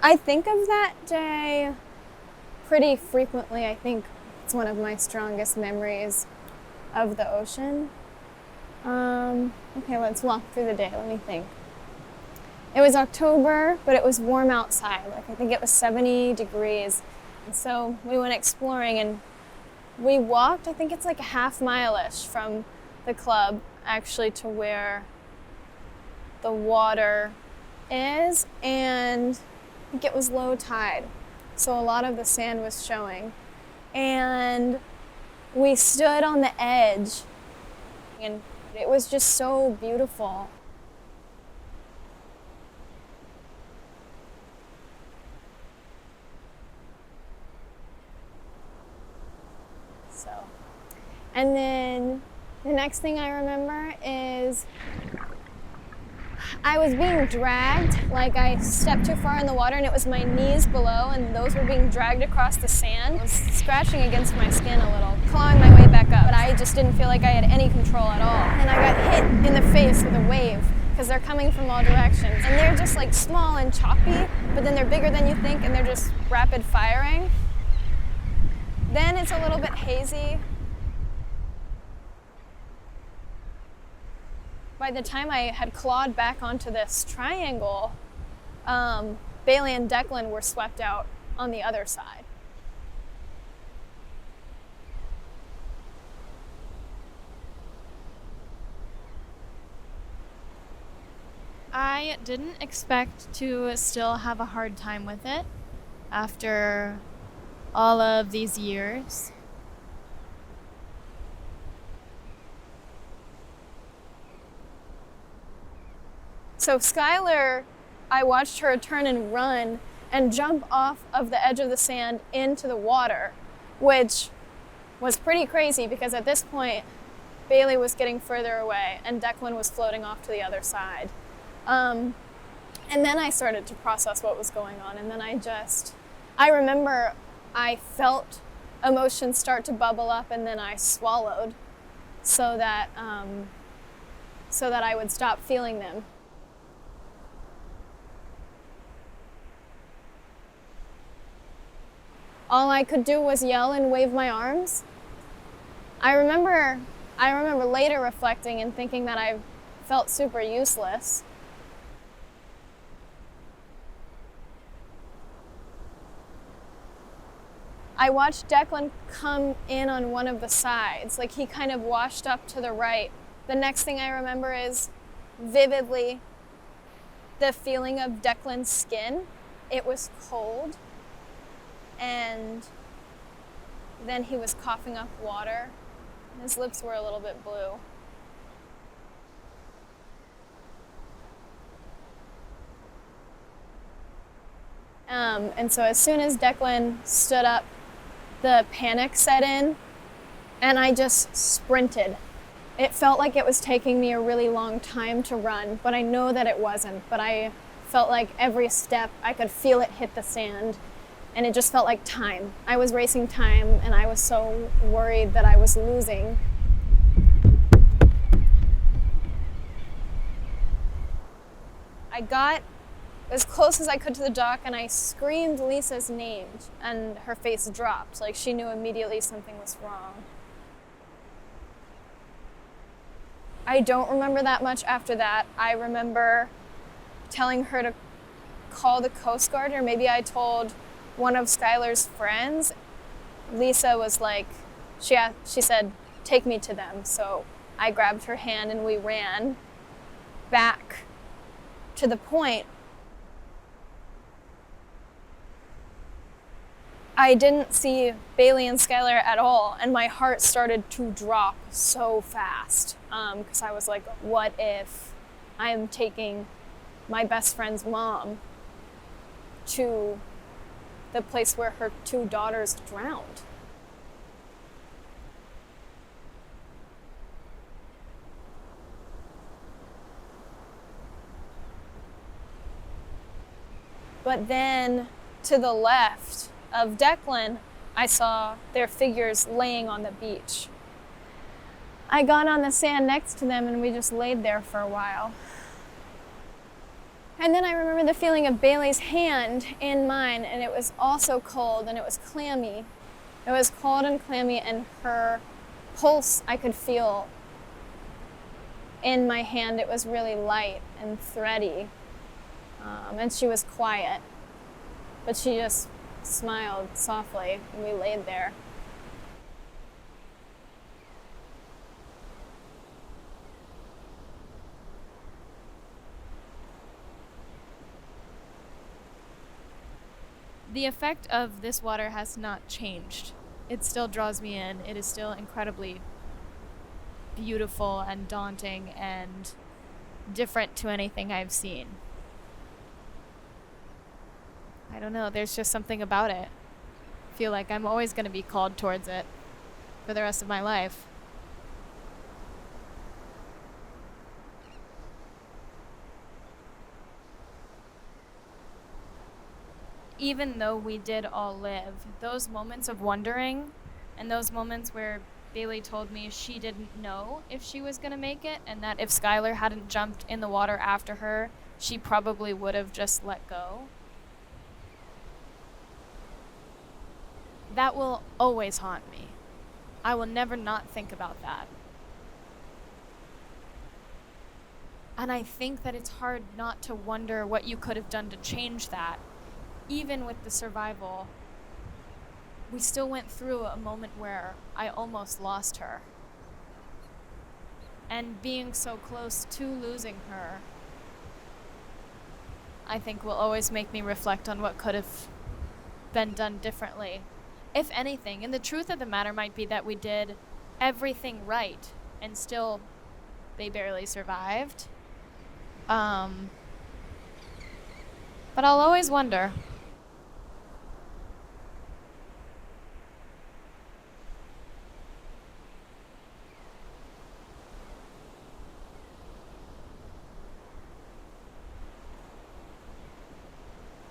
I think of that day pretty frequently. I think it's one of my strongest memories of the ocean. Okay, let's walk through the day. Let me think. It was October, but it was warm outside. Like, I think it was 70 degrees. And so we went exploring and we walked, I think it's like a half mile-ish from the club actually to where the water is, and I think it was low tide. So a lot of the sand was showing. And we stood on the edge and it was just so beautiful. And then the next thing I remember is I was being dragged, like I stepped too far in the water and it was my knees below and those were being dragged across the sand. I was scratching against my skin a little, clawing my way back up, but I just didn't feel like I had any control at all. And I got hit in the face with a wave because they're coming from all directions. And they're just like small and choppy, but then they're bigger than you think and they're just rapid firing. Then it's a little bit hazy. By the time I had clawed back onto this triangle, Bailey and Declan were swept out on the other side. I didn't expect to still have a hard time with it after all of these years. So Skylar, I watched her turn and run and jump off of the edge of the sand into the water, which was pretty crazy because at this point, Bailey was getting further away and Declan was floating off to the other side. And then I started to process what was going on, and then I remember I felt emotions start to bubble up and then I swallowed so that I would stop feeling them. All I could do was yell and wave my arms. I remember later reflecting and thinking that I felt super useless. I watched Declan come in on one of the sides, like he kind of washed up to the right. The next thing I remember is vividly the feeling of Declan's skin. It was cold. And then he was coughing up water. His lips were a little bit blue. And so as soon as Declan stood up, the panic set in, and I just sprinted. It felt like it was taking me a really long time to run, but I know that it wasn't. But I felt like every step, I could feel it hit the sand. And it just felt like time. I was racing time, and I was so worried that I was losing. I got as close as I could to the dock, and I screamed Lisa's name, and her face dropped. Like, she knew immediately something was wrong. I don't remember that much after that. I remember telling her to call the Coast Guard, or maybe I told one of Skylar's friends. Lisa was like, she said, take me to them. So I grabbed her hand and we ran back to the point. I didn't see Bailey and Skylar at all, and my heart started to drop so fast because I was like, what if I'm taking my best friend's mom to the place where her two daughters drowned? But then to the left of Declan, I saw their figures laying on the beach. I got on the sand next to them and we just laid there for a while. And then I remember the feeling of Bailey's hand in mine, and it was also cold and it was clammy. It was cold and clammy, and her pulse I could feel in my hand. It was really light and thready, and she was quiet, but she just smiled softly, and we laid there. The effect of this water has not changed. It still draws me in. It is still incredibly beautiful and daunting and different to anything I've seen. I don't know, there's just something about it. I feel like I'm always going to be called towards it for the rest of my life. Even though we did all live, those moments of wondering and those moments where Bailey told me she didn't know if she was going to make it and that if Skylar hadn't jumped in the water after her, she probably would have just let go. That will always haunt me. I will never not think about that. And I think that it's hard not to wonder what you could have done to change that. Even with the survival, we still went through a moment where I almost lost her. And being so close to losing her, I think will always make me reflect on what could have been done differently. If anything, and the truth of the matter might be that we did everything right and still they barely survived. But I'll always wonder.